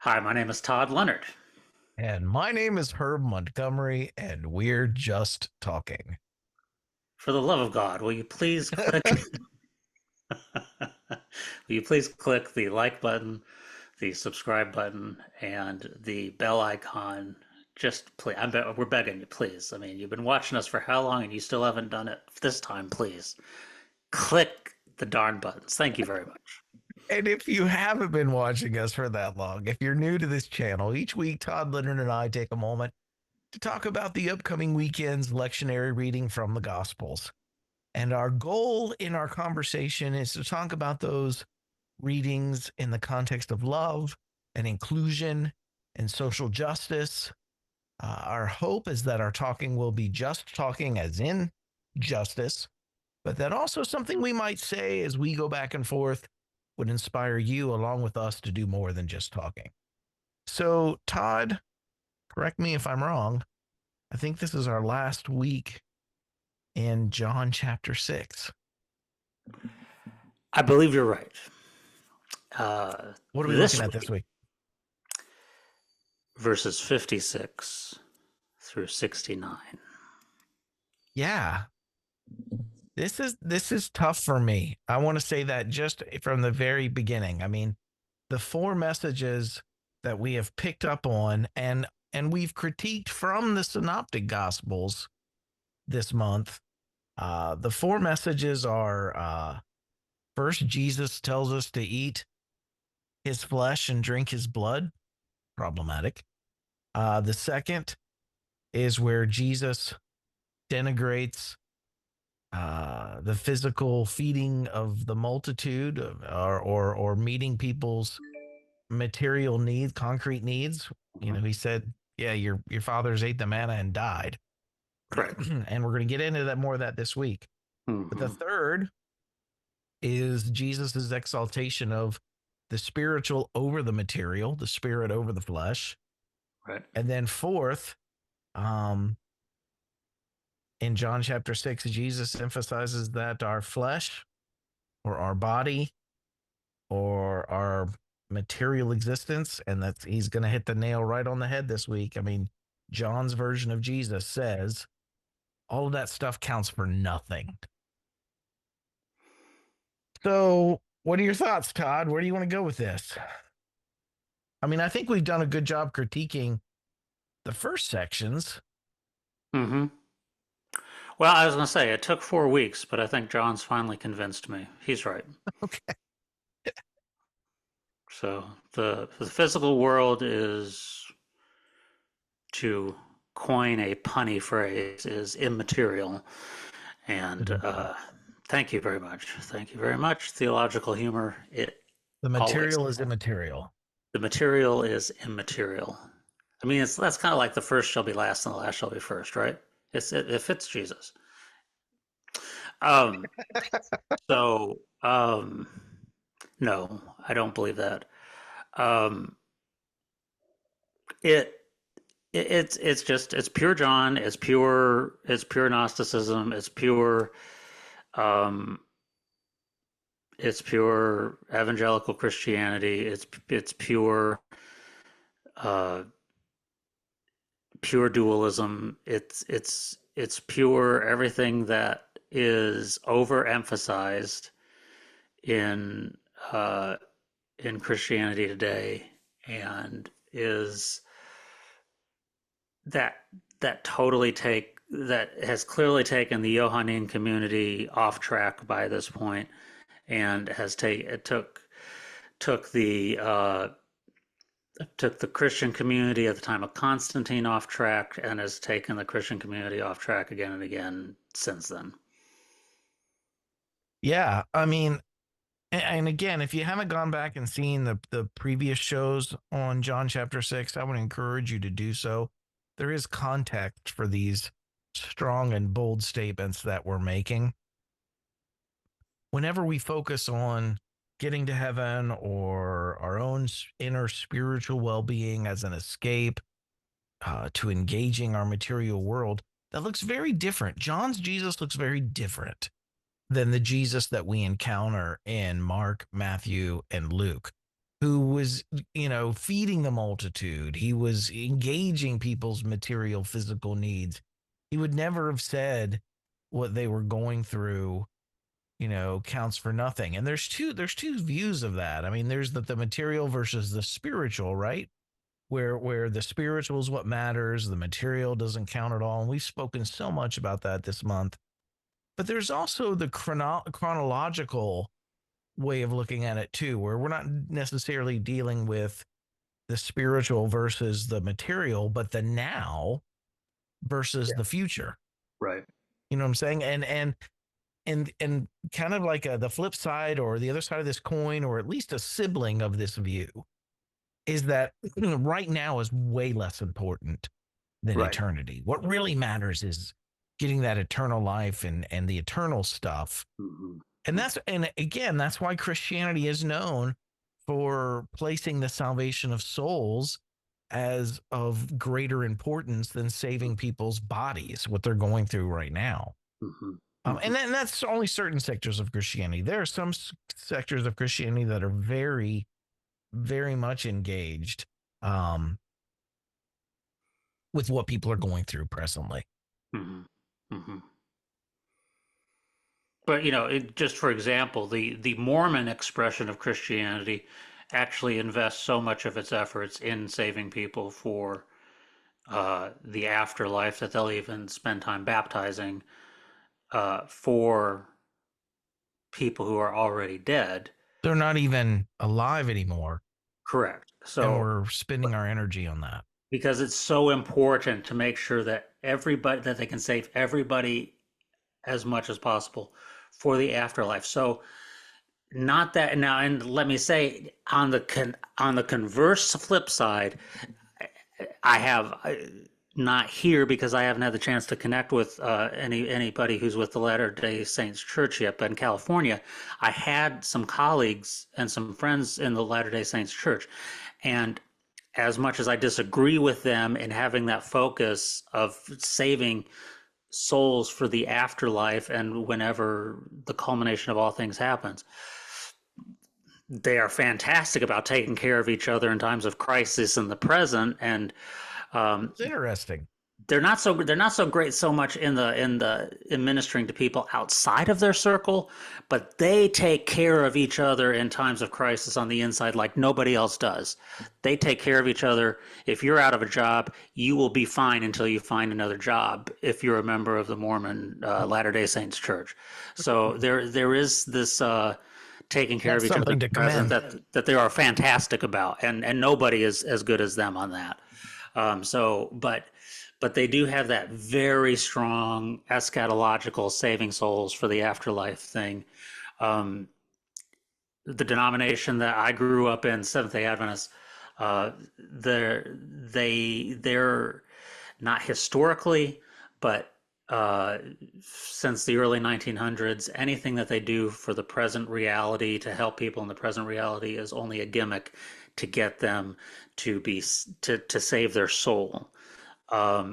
Hi, my name is Todd Leonard. And my name is Herb Montgomery, and we're just talking. For the love of God, will you please click will you please click the like button, the subscribe button, and the bell icon? Just please, we're begging you, please. I mean, you've been watching us for how long and you still haven't done it this time, please. Click the darn buttons. Thank you very much. And if you haven't been watching us for that long, if you're new to this channel, each week Todd, Leonard, and I take a moment to talk about the upcoming weekend's lectionary reading from the Gospels. And our goal in our conversation is to talk about those readings in the context of love and inclusion and social justice. Our hope is that our talking will be just talking, as in justice, but that also something we might say as we go back and forth would inspire you along with us to do more than just talking. So, Todd, correct me if I'm wrong. I think this is our last week in John chapter 6. I believe you're right. What are we looking This at this week, week? verses 56 through 69. Yeah, this is tough for me. I want to say that just from the very beginning. I mean, the four messages that we have picked up on and we've critiqued from the synoptic gospels this month. The four messages are first, Jesus tells us to eat his flesh and drink his blood. Problematic. The second is where Jesus denigrates the physical feeding of the multitude, or meeting people's material needs, concrete needs. Mhm. He said, "Yeah, your fathers ate the manna and died," Right. and we're going to get into that more of that this week. But the Hmm. third is Jesus's exaltation of the spiritual over the material, the spirit over the flesh, Right. and then fourth, um, in John chapter 6, Jesus emphasizes that our flesh or our body or our material existence, and that he's going to hit the nail right on the head this week. I mean, John's version of Jesus says all of that stuff counts for nothing. So, what are your thoughts, Todd? Where do you want to go with this? I mean, I think we've done a good job critiquing the first sections. Hmm. Well, I was going to say it took 4 weeks, but I think John's finally convinced me. He's right. Okay. So the physical world is, to coin a punny phrase, is immaterial. And thank you very much. Thank you very much. Theological humor. It The always material is immaterial. the material is immaterial. I mean, that's kind of like the first shall be last and the last shall be first, right? It fits Jesus. Um, so no, I don't believe that. Um, it it's just it's pure John. It's pure Gnosticism. Um, it's pure evangelical Christianity. It's uh, pure dualism. It's pure everything that is overemphasized in uh, in Christianity today, and is that that has clearly taken the Johannine community off track by this point, and it took the took the Christian community at the time of Constantine off track, and has taken the Christian community off track again and again since then. Yeah, I mean, and again, if you haven't gone back and seen the previous shows on John chapter 6, I would encourage you to do so. There is context for these strong and bold statements that we're making. Whenever we focus on getting to heaven or our own inner spiritual well-being as an escape to engaging our material world, that looks very different. John's Jesus looks very different than the Jesus that we encounter in Mark, Matthew, and Luke, who was, feeding the multitude. He was engaging people's material, physical needs. He would never have said what they were going through, counts for nothing. And there's two views of that. I mean, there's the material versus the spiritual, right? Where the spiritual is what matters, the material doesn't count at all. And we've spoken so much about that this month. But there's also the chronological way of looking at it too, where we're not necessarily dealing with the spiritual versus the material, but the now versus Yeah. the future. Right. You know what I'm saying? And kind of like the flip side or the other side of this coin, or at least a sibling of this view, is that right now is way less important than Right. eternity. What really matters is getting that eternal life and the eternal stuff. Hmm. And again, that's why Christianity is known for placing the salvation of souls as of greater importance than saving people's bodies, what they're going through right now. Hmm. And that's only certain sectors of Christianity. There are some sectors of Christianity that are very, very much engaged um, with what people are going through presently. Hmm. Hmm. But just for example, the Mormon expression of Christianity actually invests so much of its efforts in saving people for the afterlife that they'll even spend time baptizing for people who are already dead. They're not even alive anymore, Correct. and So, we're spending our energy on that. because it's so important to make sure that they can save everybody as much as possible for the afterlife. So, not that now, and let me say on the converse flip side, I have not here because I haven't had the chance to connect with anybody who's with the Latter Day Saints Church yet. But in California, I had some colleagues and some friends in the Latter Day Saints Church, and as much as I disagree with them in having that focus of saving souls for the afterlife and whenever the culmination of all things happens, they are fantastic about taking care of each other in times of crisis in the present. And um, It's interesting. they're not so great so much in ministering to people outside of their circle, but they take care of each other in times of crisis on the inside like nobody else does. They take care of each other. If you're out of a job, you will be fine until you find another job if you're a member of the Mormon Latter Day Saints Church. So there is this taking care of That's each other something to present commend. that they are fantastic about, and nobody is as good as them on that. But they do have that very strong eschatological saving souls for the afterlife thing. Um, the denomination that I grew up in, Seventh Day Adventists, they're not historically, but uh, since the early 1900s, anything that they do for the present reality to help people in the present reality is only a gimmick to get them to save their soul. And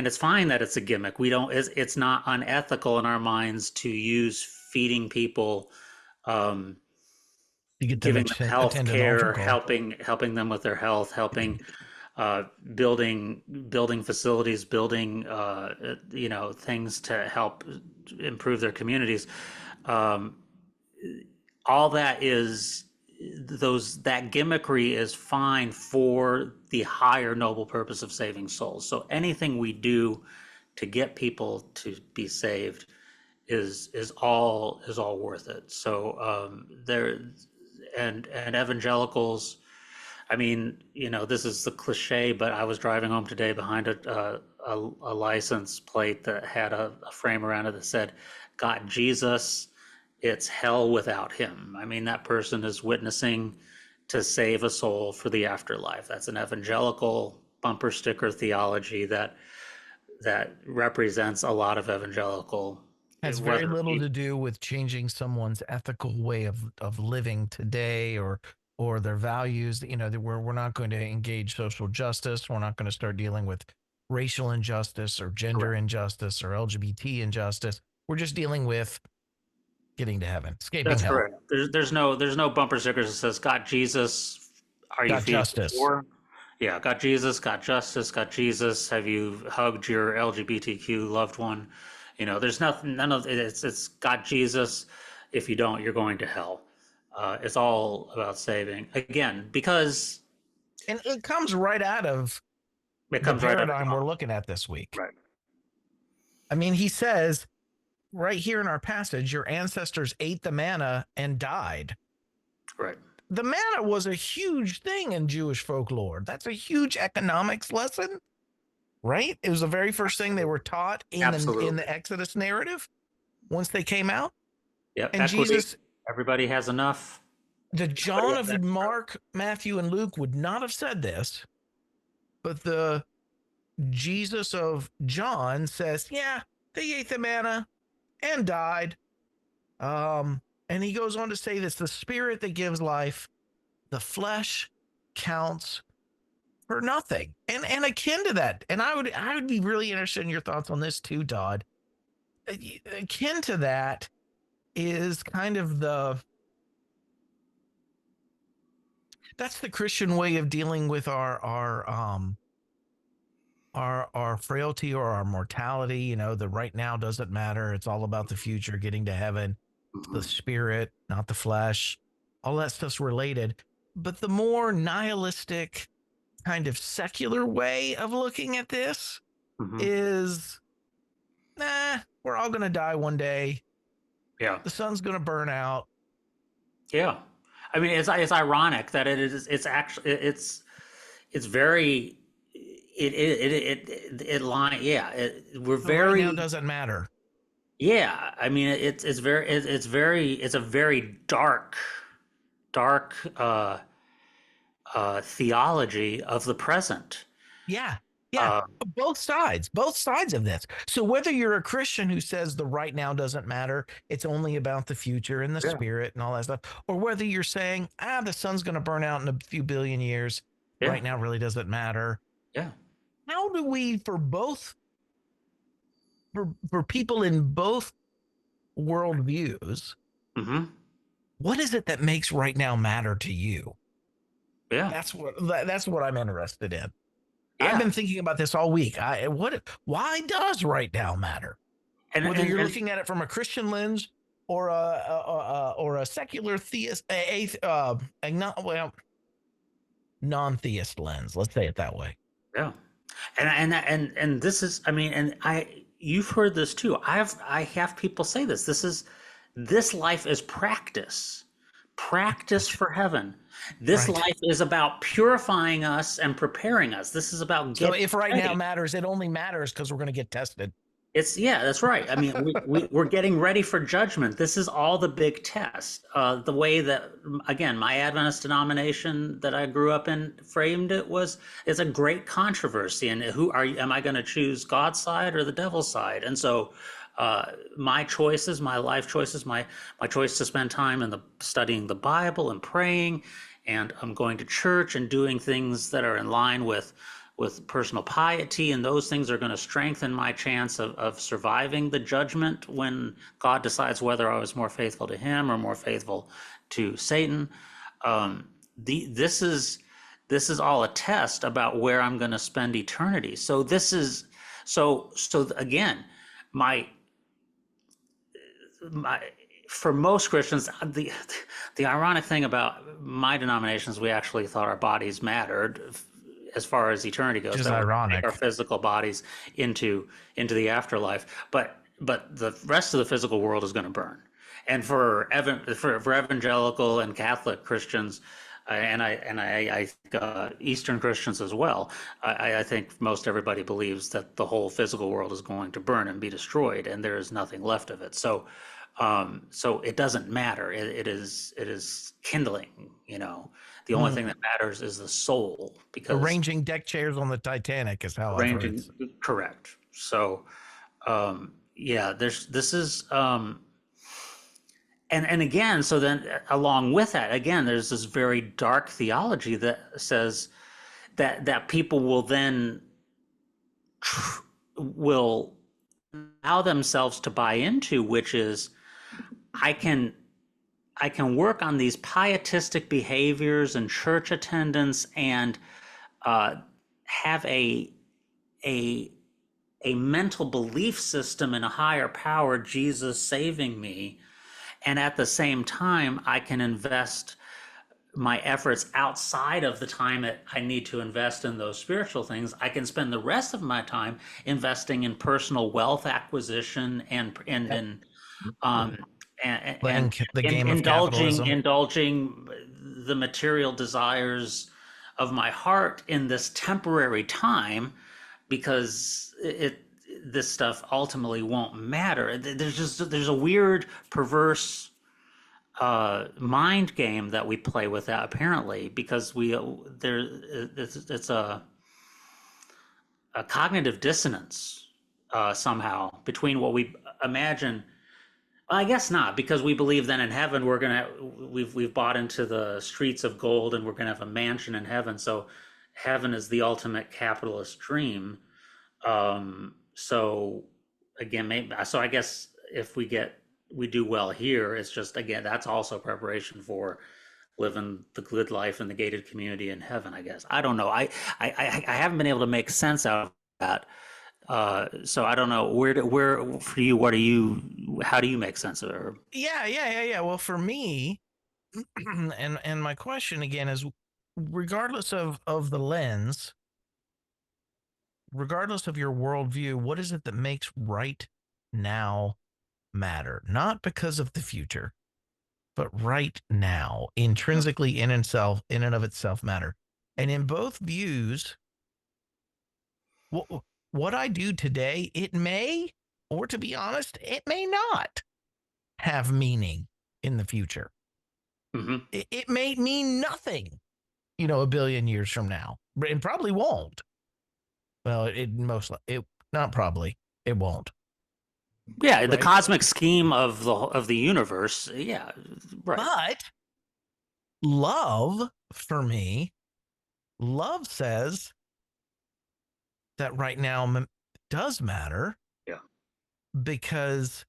it's fine that it's a gimmick. We don't. It's not unethical in our minds to use feeding people, um, You get them giving them health attend an altar care, call. helping them with their health, helping building facilities, building things to help improve their communities. Um, all that is that gimmickry is fine for the higher noble purpose of saving souls. So anything we do to get people to be saved is all worth it. So there and evangelicals. I mean, this is the cliche, but I was driving home today behind a license plate that had a frame around it that said, "Got Jesus, it's hell without him." I mean, that person is witnessing to save a soul for the afterlife. That's an evangelical bumper sticker theology that represents a lot of evangelical, Has very whether it little be to do with changing someone's ethical way of living today or their values. That we're not going to engage social justice. We're not going to start dealing with racial injustice or gender correct. injustice or LGBT injustice. We're just dealing with getting to heaven, escaping That's hell. correct. There's no bumper stickers that says "Got Jesus." Are you Got feeling justice. poor? Yeah, got Jesus, got justice, got Jesus. Have you hugged your LGBTQ loved one? There's nothing. None of it's got Jesus. If you don't, you're going to hell. It's all about saving again because And it comes right out of it the comes right out of paradigm God. we're looking at this week. Right. I mean, he says right here in our passage, your ancestors ate the manna and died. Right. The manna was a huge thing in Jewish folklore. That's a huge economics lesson, right? It was the very first thing they Absolutely. were taught in the Absolutely. Exodus narrative once they came out. Yep. And Equity. Jesus, Everybody has enough. the Everybody John has of extra. Mark, Matthew, and Luke would not have said this, but the Jesus of John says, yeah, they ate the manna and died. And he goes on to say this: the spirit that gives life, the flesh counts for nothing. And akin to that, and I would be really interested in your thoughts on this too, Todd. Akin to that is kind of that's the Christian way of dealing with our frailty or our mortality. The right now doesn't matter. It's all about the future, getting to heaven. It's the Hmm. spirit, not the flesh. All that stuff's related. But the more nihilistic, kind of secular way of looking at this Hmm. is, we're all going to die one day. Yeah. The sun's going to burn out. Yeah. I mean, it's ironic that it's actually it's very it line yeah we're The right now very doesn't matter. yeah. I mean, it's a very dark theology of the present. Yeah. Yeah. Uh, Both sides of this. So whether you're a Christian who says the right now doesn't matter, it's only about the future and the yeah. spirit and all that stuff, or whether you're saying, the sun's going to burn out in a few billion years, Yeah. right now really doesn't matter. Yeah. How do we, for people in both worldviews, Hmm. what is it that makes right now matter to you? Yeah. That's what I'm interested in. I've Yeah. been thinking about this all week. Why does right now matter? and Whether and you're and looking at it from a Christian lens or a secular theist, non-theist lens. Let's say it that way. yeah. And this is, I mean, and you've heard this too. I have people say this life is practice for heaven. This Right. life is about purifying us and preparing us. This is about So getting if right now ready. matters, it only matters because we're going to get tested. Yeah, that's right. I mean, we're getting ready for judgment. This is all the big test. The way that, again, my Adventist denomination that I grew up in framed it was, it's a great controversy. And am I going to choose God's side or the devil's side? And so my choices, my life choices, my choice to spend time studying the Bible and praying, and I'm going to church and doing things that are in line with personal piety, and those things are going to strengthen my chance of surviving the judgment when God decides whether I was more faithful to him or more faithful to Satan. Um, this is all a test about where I'm going to spend eternity. So this is so again, my my for most Christians, the ironic thing about my denomination is we actually thought our bodies mattered as far as eternity Which goes. is That we take our ironic. physical bodies into the afterlife, but the rest of the physical world is going to burn. And for evangelical and Catholic Christians, I think Eastern Christians as well, I think most everybody believes that the whole physical world is going to burn and be destroyed, and there is nothing left of it. So it doesn't matter. It is kindling. The only thing Mm. that matters is the soul, because Arranging deck chairs on the Titanic is how I've heard. arranging correct. So yeah, there's this is and again, so then along with that, again, there's this very dark theology that says that people will then will allow themselves to buy into, which is I can I can work on these pietistic behaviors and church attendance and uh, have a a mental belief system in a higher power, Jesus saving me, and at the same time, I can invest my efforts outside of the time that I need to invest in those spiritual things. I can spend the rest of my time investing in personal wealth acquisition Yep. um, and, Playing and the in, game of indulging capitalism. indulging the material desires of my heart in this temporary time, because this stuff ultimately won't matter. There's a weird perverse mind game that we play with that, apparently, because we there it's a cognitive dissonance somehow between what we imagine. I guess not, because we believe then in heaven we've bought into the streets of gold and we're gonna have a mansion in heaven. So heaven is the ultimate capitalist dream. So again, maybe, so I guess if we do well here, it's just, again, that's also preparation for living the good life in the gated community in heaven, I guess. I don't know. I haven't been able to make sense out of that. So I don't know where for you. What are you? How do you make sense of it? Yeah. Well, for me, and my question again is, regardless of the lens, regardless of your worldview, what is it that makes right now matter? Not because of the future, but right now, intrinsically in and of itself matter. And in both views, what, what I do today, it may, or to be honest, it may not have meaning in the future. Mm-hmm. It may mean nothing, a billion years from now, and probably won't. Well, it not probably, it won't, Yeah, the right? cosmic scheme of the universe. Yeah, right. But love, for me, love says that right now does matter, Yeah. because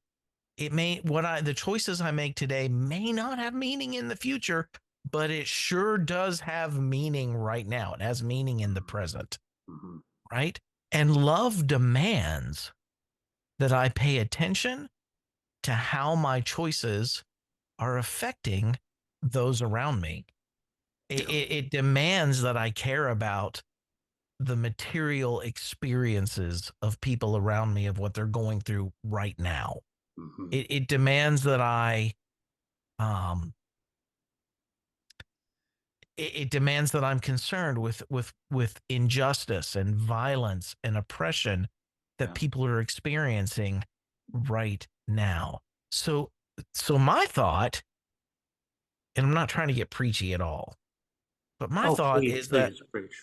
the choices I make today may not have meaning in the future, but it sure does have meaning right now. It has meaning in the present, Mm-hmm. right? And love demands that I pay attention to how my choices are affecting those around me. Yeah. It demands that I care about the material experiences of people around me, of what they're going through right now. Mm-hmm. It demands that um, it demands that I'm concerned with injustice and violence and oppression that Yeah. people are experiencing right now. So so my thought, and I'm not trying to get preachy at all, but my Oh, thought please, please preach.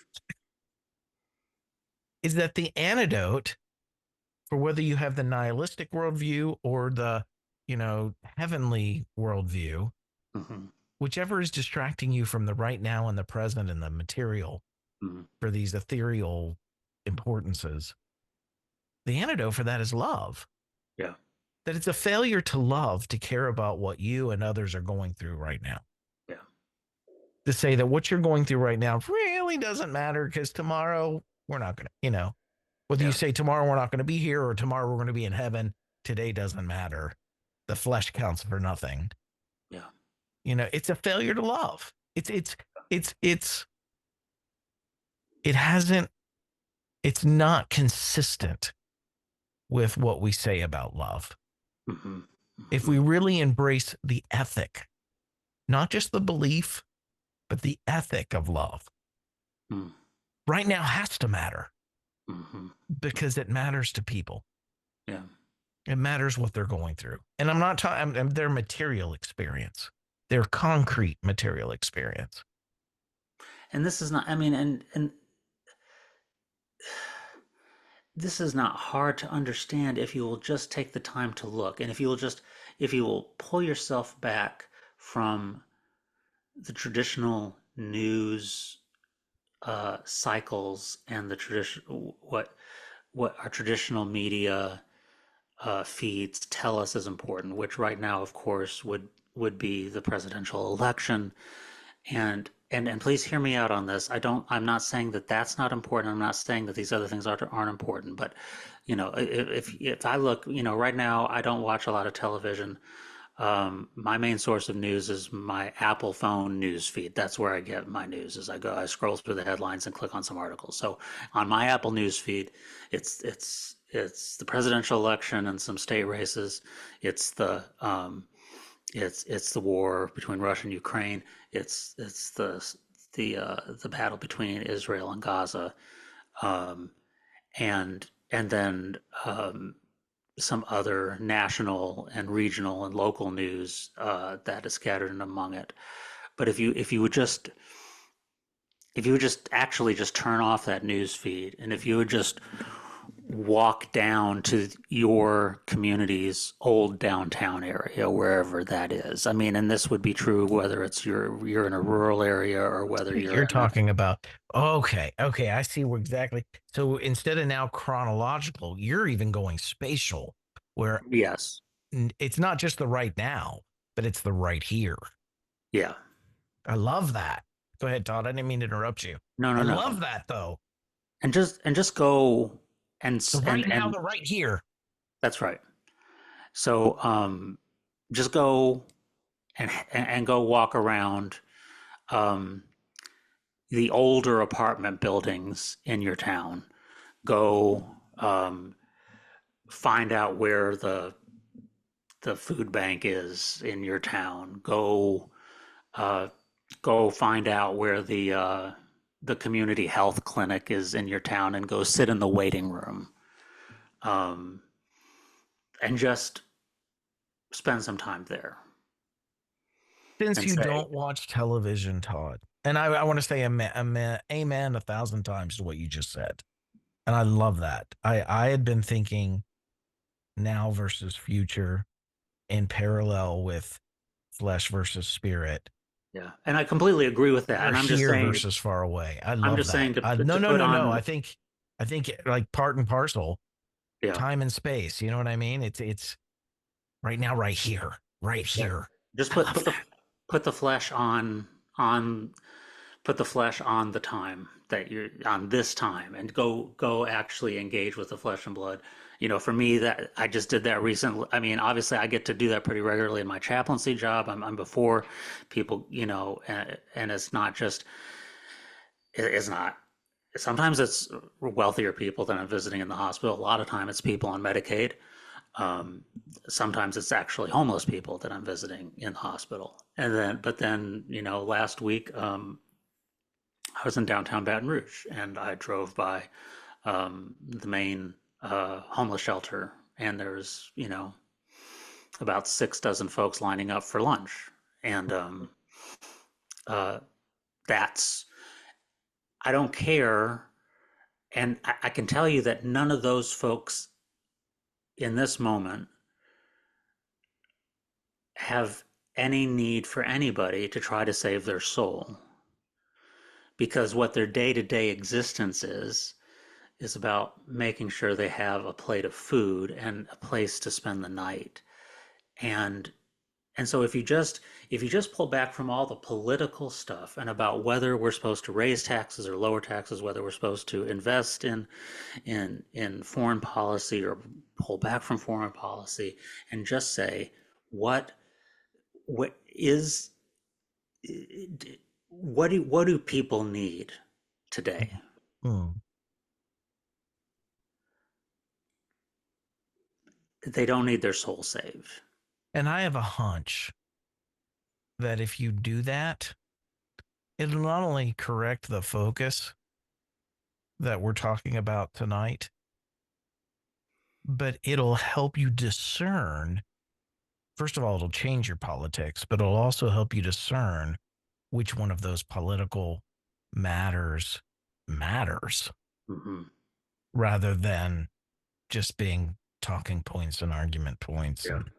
is that the antidote for whether you have the nihilistic worldview or the, heavenly worldview, Mm-hmm. whichever is distracting you from the right now and the present and the material Mm-hmm. for these ethereal importances, the antidote for that is love. Yeah. That it's a failure to love to care about what you and others are going through right now. Yeah. To say that what you're going through right now really doesn't matter because tomorrow we're not going to, whether you Yeah. say tomorrow we're not going to be here or tomorrow we're going to be in heaven, today doesn't matter. The flesh counts for nothing. Yeah. It's a failure to love. It's it hasn't it's not consistent with what we say about love. Mm-hmm. If Mm-hmm. we really embrace the ethic, not just the belief, but the ethic of love, right now has to matter Mm-hmm. because it matters to people. Yeah. It matters what they're going through. And I'm not talking their material experience, their concrete material experience. And this is not, I mean, and this is not hard to understand if you will just take the time to look, and if you will pull yourself back from the traditional news cycles and the tradition what our traditional media feeds tell us is important, which right now, of course, would be the presidential election. And please hear me out on this. I'm not saying that that's not important. I'm not saying that these other things aren't important. But if I look, right now I don't watch a lot of television. My main source of news is my Apple phone news feed. That's where I get my news. As I scroll through the headlines and click on some articles. So on my Apple news feed, it's the presidential election and some state races. It's the war between Russia and Ukraine. It's the battle between Israel and Gaza, um, and then some other national and regional and local news that is scattered in among it. But if you would just actually just turn off that news feed, and if you would just walk down to your community's old downtown area, wherever that is. I mean, and this would be true whether it's you're in a rural area or whether you're You're in a talking about, okay, okay, I see where exactly. So instead of now chronological, you're even going spatial, where yes, it's not just the right now, but it's the right here. yeah, I love that. Go ahead, Todd. I didn't mean to interrupt you. no, no, I no, love that though. and just go and The right now, and the right here. that's right. So just go and go walk around um, the older apartment buildings in your town. Go find out where the food bank is in your town. Uh, Go find out where the community health clinic is in your town, and go sit in the waiting room, um, and just spend some time there Since and you say, don't watch television, Todd, and I want to say amen 1,000 times to what you just said. And I love that. I had been thinking now versus future in parallel with flesh versus spirit, yeah, and I completely agree with that. or And here versus far away. I I'm love just that. saying to No, to no, put no, no. on, I think like part and parcel, yeah, time and space. You know what I mean? It's right now, right here, right yeah, here. just I love that. put the flesh on put the flesh on the time that you're on this time, and go actually engage with the flesh and blood. For me, that I just did that recently. I mean, obviously I get to do that pretty regularly in my chaplaincy job. I'm before people, and it's not just, it's not, sometimes it's wealthier people that I'm visiting in the hospital. A lot of time it's people on Medicaid. um, Sometimes it's actually homeless people that I'm visiting in the hospital. But then, last week, I was in downtown Baton Rouge, and I drove by the main homeless shelter, and there's about 6 dozen folks lining up for lunch, and uh, that's I don't care, and I can tell you that none of those folks in this moment have any need for anybody to try to save their soul, because what their day-to-day existence is about making sure they have a plate of food and a place to spend the night. And and so if you just pull back from all the political stuff and about whether we're supposed to raise taxes or lower taxes, whether we're supposed to invest in foreign policy or pull back from foreign policy, and just say, what what is what do people need today? Hmm. They don't need their soul saved. And I have a hunch that if you do that, it'll not only correct the focus that we're talking about tonight, but it'll help you discern. First of all, it'll change your politics, but it'll also help you discern which one of those political matters matters Mm-hmm. rather than just being talking points and argument points. Yeah. And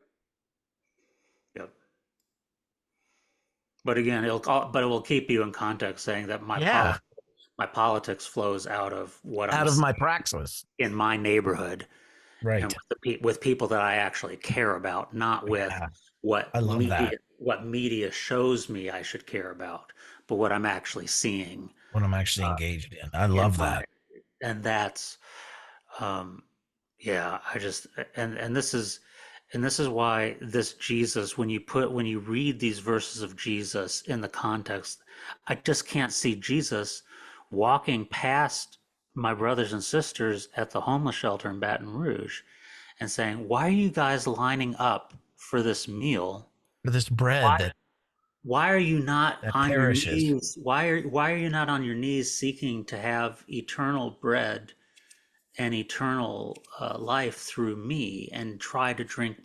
Yep. But again, it will keep you in context, saying that yeah, my politics flows out of what I'm out of my seeing praxis. in my neighborhood, Right. and with people that I actually care about, not with Yeah. what I love that media shows me I should care about, but what I'm actually seeing when I'm actually engaged in. I in love my that. and that's um yeah, I just and this is and this is why this Jesus, when you read these verses of Jesus in the context, I just can't see Jesus walking past my brothers and sisters at the homeless shelter in Baton Rouge and saying, "Why are you guys lining up for this meal? For this bread Why that why are you not on your perishes. knees? Why are you not on your knees seeking to have eternal bread and eternal life through me and try to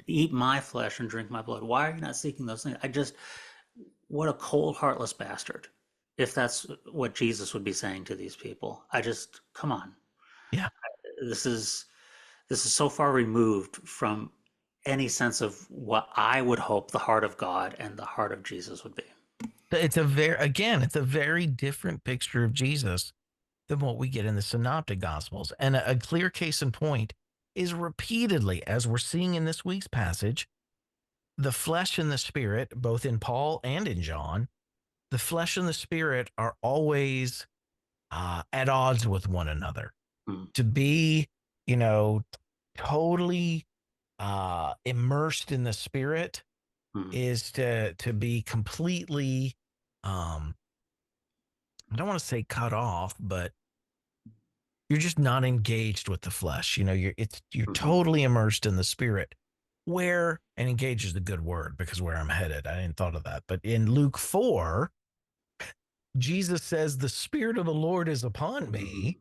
eat my flesh and drink my blood? Why are you not seeking those things?" What a cold, heartless bastard. If that's what Jesus would be saying to these people, come on. Yeah. This is so far removed from any sense of what I would hope the heart of God and the heart of Jesus would be. It's a very different picture of Jesus than what we get in the synoptic gospels. And a clear case in point is repeatedly, as we're seeing in this week's passage, the flesh and the spirit, both in Paul and in John, the flesh and the spirit are always at odds with one another. Mm, To be, you know, totally immersed in the spirit mm, is to be completely, um, I don't want to say cut off, but you're just not engaged with the flesh. You're mhm. totally immersed in the spirit. Where and engage is a good word because where I'm headed, I didn't thought of that. But in Luke 4, Jesus says, "The Spirit of the Lord is upon Mhm. me."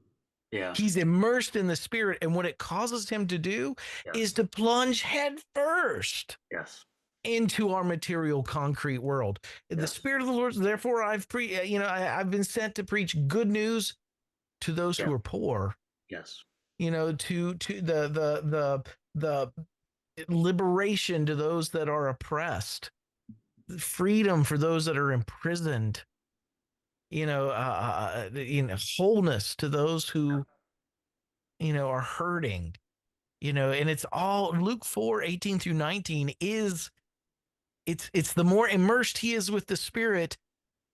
Yeah. He's immersed in the spirit, and what it causes him to do is Yes. to plunge headfirst Yes. into our material concrete world. The Yes. Spirit of the Lord, therefore, I've been sent to preach good news to those Yeah. who are poor, Yes. to the liberation to those that are oppressed, freedom for those that are imprisoned, wholeness to those who, are hurting, and it's all Luke 4:18 through 19 is it's the more immersed he is with the spirit,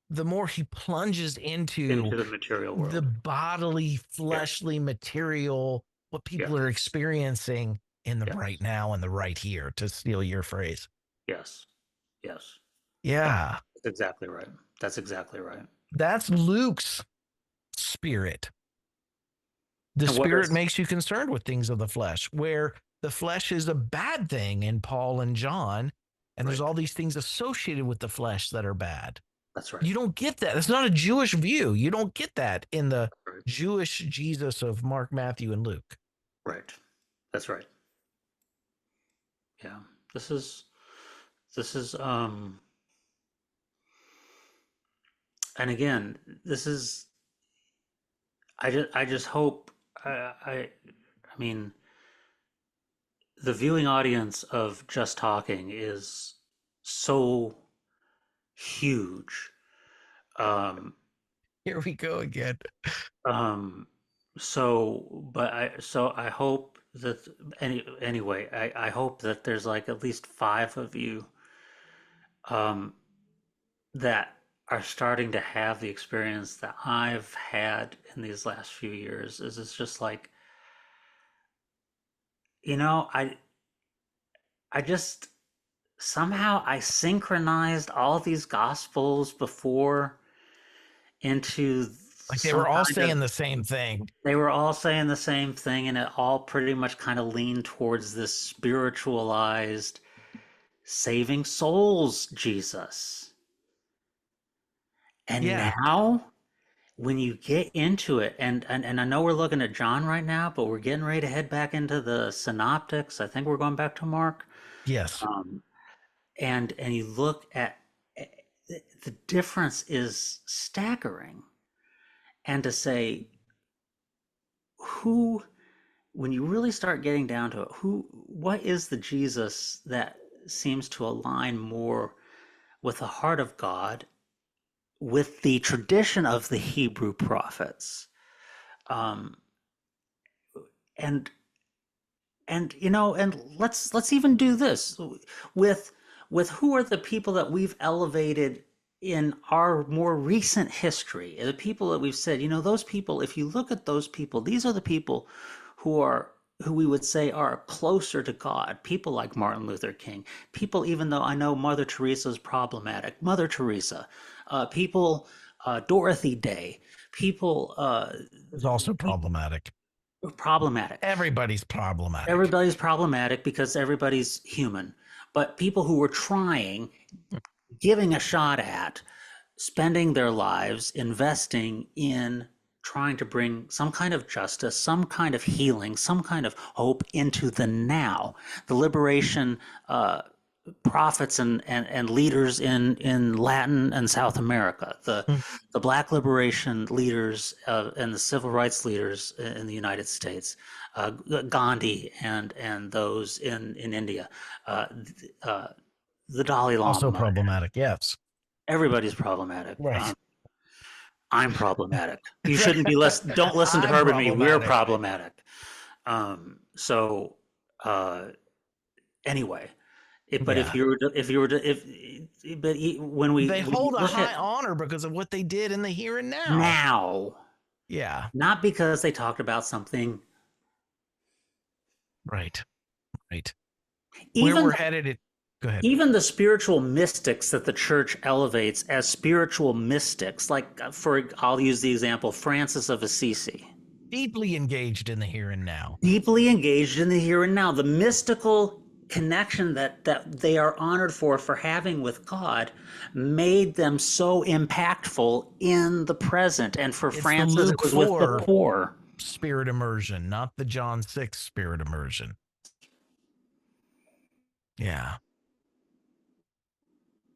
the more he plunges into Into the material the world. bodily, Yes. fleshly material, what people Yes. are experiencing in the right Yes. now and the right here, to steal your phrase. Yes. Yes. That's Yeah, exactly right. That's exactly right. that's Luke's spirit. The And what spirit is makes you concerned with things of the flesh, where the flesh is a bad thing in Paul and John. And there's right? all these things associated with the flesh that are bad. That's right. You don't get that. It's not a Jewish view. You don't get that in the Right. Jewish Jesus of Mark, Matthew, and Luke. Right. That's right. Yeah. This is this is and again, this is I just hope I mean the viewing audience of Just Talking is so huge. Um Here we go again. um so I hope that anyway, I hope that there's like at least five of you um that are starting to have the experience that I've had in these last few years. Is it's just like, you know, I just somehow I synchronized all these gospels before into Like they some were all kind of saying the same thing. they were all saying the same thing, and it all pretty much kind of leaned towards this spiritualized saving souls Jesus. And Yeah. now when you get into it, and I know we're looking at John right now, but we're getting ready to head back into the synoptics. I think we're going back to Mark. Yes. Um, and you look at the difference is staggering. And to say who, when you really start getting down to it, what is the Jesus that seems to align more with the heart of God, with the tradition of the Hebrew prophets? Um, and And and let's even do this with who are the people that we've elevated in our more recent history, the people that we've said, those people, if you look at those people, these are the people who are who we would say are closer to God. People like Martin Luther King, people, even though I know Mother Teresa is problematic, Mother Teresa, people, Dorothy Day, people, It's also problematic. problematic. Everybody's problematic. Everybody's problematic because everybody's human. But people who were trying, giving a shot at, spending their lives investing in trying to bring some kind of justice, some kind of healing, some kind of hope into the now. The liberation prophets and leaders in Latin and South America, the Black liberation leaders and the civil rights leaders in the United States, Gandhi and those in India, uh, uh, the Dalai Also Lama. problematic. Yes. Everybody's problematic. Right. I'm problematic. You shouldn't be don't listen to I'm Herb and me. We're problematic. problematic. So uh, anyway, but if Yeah. you were to, if but when They when you hold a look high at honor because of what they did in the here and now. now, Yeah. not because they talked about something, Right. Right. Where even we're headed, go ahead. even the spiritual mystics that the church elevates as spiritual mystics, like I'll use the example Francis of Assisi, Deeply engaged in the here and now. deeply engaged in the here and now, the mystical connection that they are honored for having with God made them so impactful in the present. And for It's the Francis, it Luke was with the 4 poor. spirit immersion, not the John 6 spirit immersion. Yeah.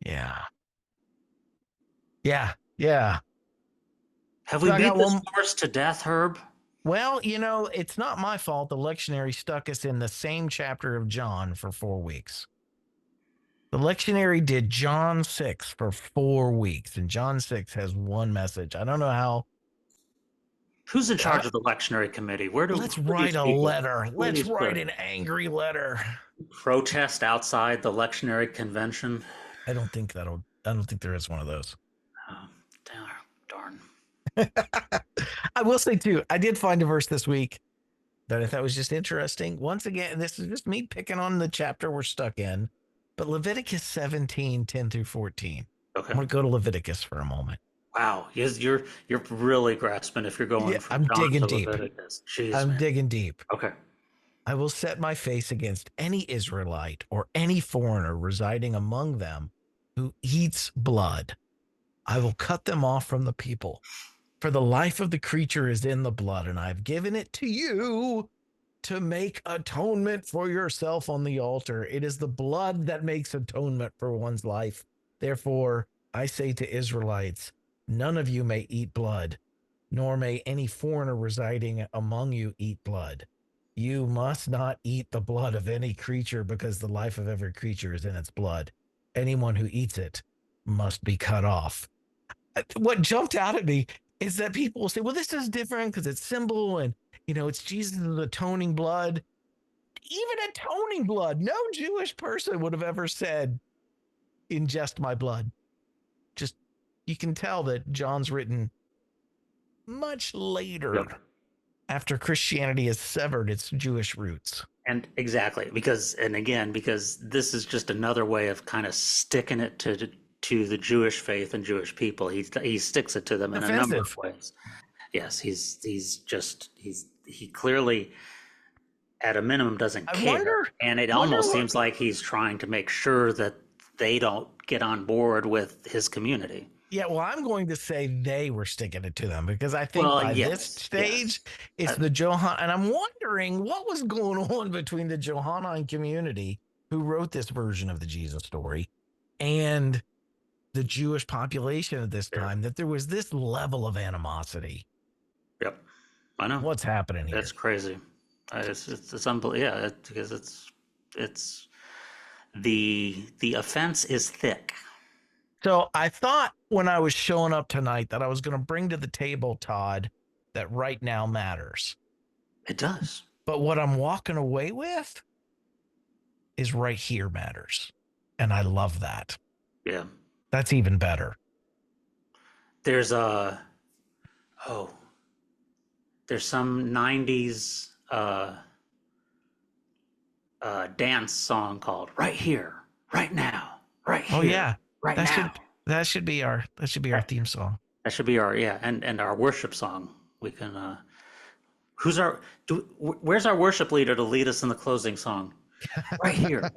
Yeah. Yeah. Yeah. Have So we I beat got this one. horse to death, Herb? Well, it's not my fault. The lectionary stuck us in the same chapter of John for 4 weeks. The lectionary did John 6 for 4 weeks, and John 6 has one message. I don't know how. Who's in charge of the lectionary committee? Let's Who do write these a people? letter. Who do Let's these write put? an angry letter. Protest outside the lectionary convention? I don't think there is one of those. Oh, darn. I will say, too, I did find a verse this week that I thought was just interesting. Once again, this is just me picking on the chapter we're stuck in, but Leviticus 17:10 through 14. Okay. I'm going to go to Leviticus for a moment. Wow, you're really grasping if you're Yeah, going from I'm John digging to deep. Leviticus. Jeez, I'm man. digging deep. Okay. I will set my face against any Israelite or any foreigner residing among them who eats blood. I will cut them off from the people. For the life of the creature is in the blood, and I've given it to you to make atonement for yourself on the altar. It is the blood that makes atonement for one's life. Therefore, I say to Israelites, none of you may eat blood, nor may any foreigner residing among you eat blood. You must not eat the blood of any creature, because the life of every creature is in its blood. Anyone who eats it must be cut off. What jumped out at me is that people will say, well, this is different because it's symbol and, it's Jesus' atoning blood. Even atoning blood, no Jewish person would have ever said, ingest my blood. Just, you can tell that John's written much later Yep. after Christianity has severed its Jewish roots. And exactly, because this is just another way of kind of sticking it to the Jewish faith and Jewish people. He sticks it to them in a number of Offensive. ways. Yes, he clearly at a minimum doesn't I care, wonder, and it wonder almost what, seems like he's trying to make sure that they don't get on board with his community. yeah, well, I'm going to say they were sticking it to them because I think Well, by this yes, stage, yes. it's the Johann. And I'm wondering what was going on between the Johannine community who wrote this version of the Jesus story and the Jewish population at this Yeah. time, that there was this level of animosity. Yep, I know. What's happening That's here? crazy. It's unbelievable. Yeah, because it's the offense is thick. So I thought when I was showing up tonight that I was going to bring to the table, Todd, that right now matters. It does. But what I'm walking away with is right here matters. And I love that. Yeah. That's even better. There's a oh, there's some '90s dance song called "Right Here, Right Now, Right Oh Here, yeah. Right That Now." should that should be our That, theme song. that should be our, yeah, and our worship song. We can who's our where's our worship leader to lead us in the closing song? Right here,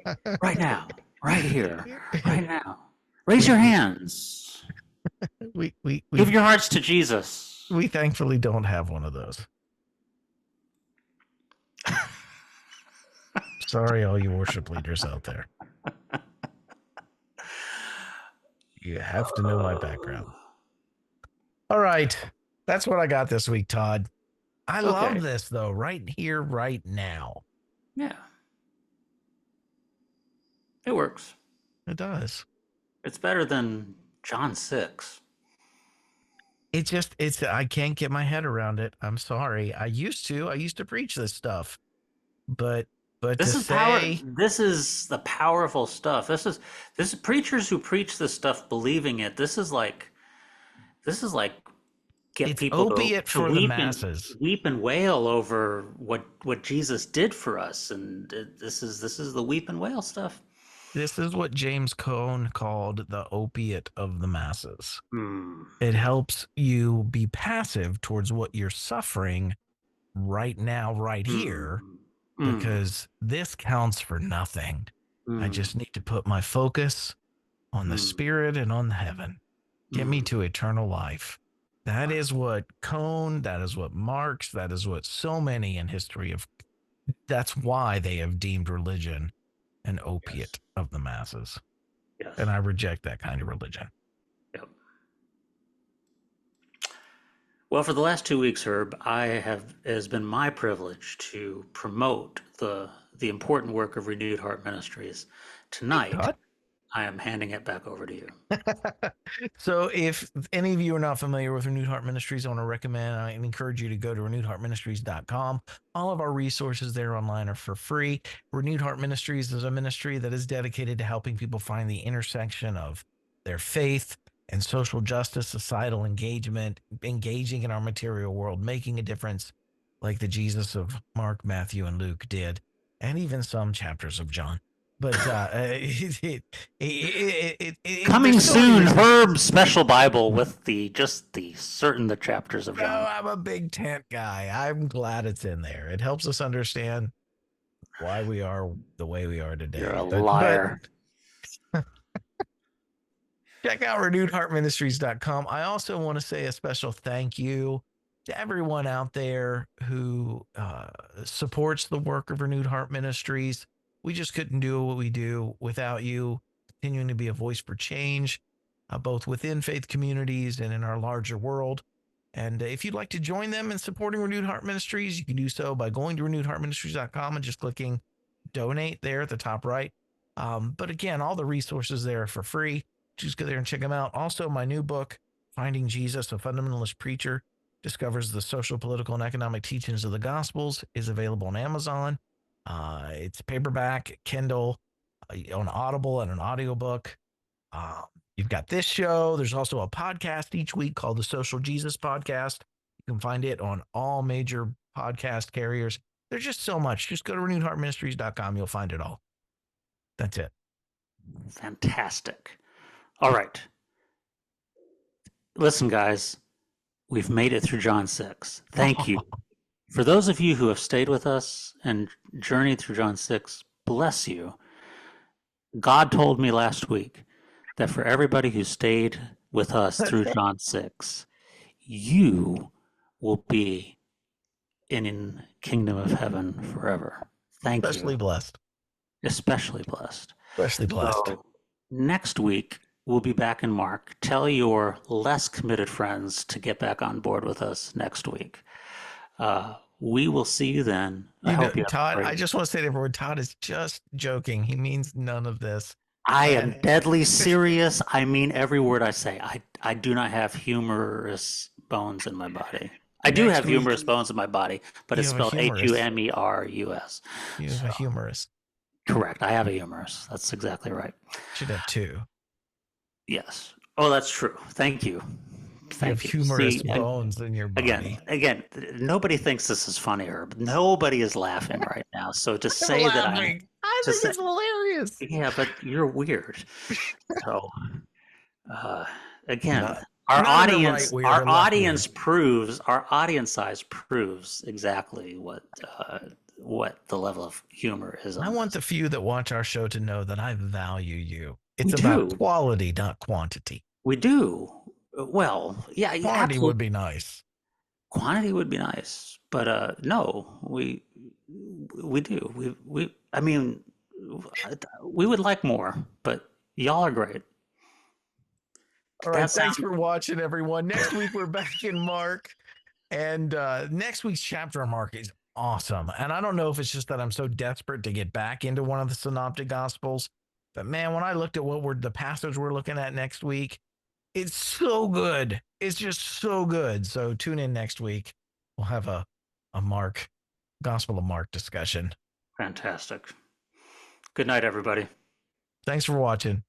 right now, right here, right now. Raise we your we hands. we we Give we your hearts to Jesus. we thankfully don't have one of those. Sorry, all you worship leaders out there. You have to know my background. Oh, All right. That's what I got this week, Todd. I love okay. this though, right here, right now. Yeah, it works. It does. It's better than John 6. I can't get my head around it. I'm sorry. I used to preach this stuff, but to This is power. say This is the powerful stuff. This is preachers who preach this stuff believing it. This is like get it's people opiate to for the masses. weep and wail over what Jesus did for us, and this is the weep and wail stuff. This is what James Cone called the opiate of the masses. Hmm. It helps you be passive towards what you're suffering right now, right here, Hmm. Hmm. because this counts for nothing. I Hmm. just need to put my focus on the Hmm. spirit and on heaven. Get me Hmm. to eternal life. That is what Cone, that is what Marx, that is what so many in history have. That's why they have deemed religion an Yes. opiate of the masses. And Yes. I reject that kind of religion. Yep. Well, for the last 2 weeks, Herb, it has been my privilege to promote the important work of Renewed Heart Ministries. Thanks, Tonight, Todd. I am handing it back over to you. So, if any of you are not familiar with Renewed Heart Ministries, I want to recommend, I encourage you to go to renewedheartministries.com. All of our resources there online are for free. Renewed Heart Ministries is a ministry that is dedicated to helping people find the intersection of their faith and social justice, societal engagement, engaging in our material world, making a difference like the Jesus of Mark, Matthew, and Luke did, and even some chapters of John. But Coming there's so many soon, reasons. Herb's special Bible with the chapters of No, John. I'm a big tent guy. I'm glad it's in there. It helps us understand why we are the way we are You're today. a But liar. check out renewedheartministries.com. I also want to say a special thank you to everyone out there who supports the work of Renewed Heart Ministries. We just couldn't do what we do without you continuing to be a voice for change, both within faith communities and in our larger world. And if you'd like to join them in supporting Renewed Heart Ministries, you can do so by going to renewedheartministries.com and just clicking donate there at the top right. But again, all the resources there are for free. Just go there and check them out. Also, my new book, Finding Jesus, a Fundamentalist Preacher, discovers the social, political, and economic teachings of the Gospels, is available on Amazon. It's paperback, Kindle, on Audible, and an audiobook. Um, you've got this show. There's also a podcast each week called the Social Jesus Podcast. You can find it on all major podcast carriers. There's just so much. Just go to renewedheartministries.com. You'll find it all. That's it. Fantastic. All right. Listen, guys, we've made it through John 6. Thank you. For those of you who have stayed with us and journeyed through John 6, bless you. God told me last week that for everybody who stayed with us through John 6, you will be in kingdom of heaven forever. Thank Especially you. blessed. Especially blessed. Especially blessed. So next week, we'll be back in Mark. Tell your less committed friends to get back on board with us next week. We will see you then. I hope you have a Todd, great I week. just want to say to everyone, Todd is just joking. He means none of this. I am deadly serious. I mean every word I say. I do not have humorous bones in my body. I do Next have week, humorous bones in my body, but you it's have a spelled humorous. Humerus. You have So a humorous. correct. I have a humerus. That's exactly right. Should have two. Yes. Oh, that's true. Thank you. You have Thank you. humorous See, bones in your body. again, nobody thinks this is funny, Herb. Nobody is laughing right now. So to I'm say that I'm laughing. I to think say, it's hilarious. yeah, but you're weird. So uh, again, Not not in a right weird, a our left weird. audience size proves exactly what the level of humor is I on want this. the few that watch our show to know that I value you. We It's about do, quality, not quantity. we do. Well, yeah, Quantity would absolutely. be nice. Quantity would be nice, but no, we do. I mean, we would like more, but y'all are great. All right. That Thanks sound for watching, everyone. Next week, we're back in Mark. And next week's chapter on Mark is awesome. And I don't know if it's just that I'm so desperate to get back into one of the synoptic gospels. But man, when I looked at what the passage we're looking at next week, it's so good. It's just so good. So tune in next week. We'll have a Mark, Gospel of Mark discussion. fantastic. Good night, everybody. Thanks for watching.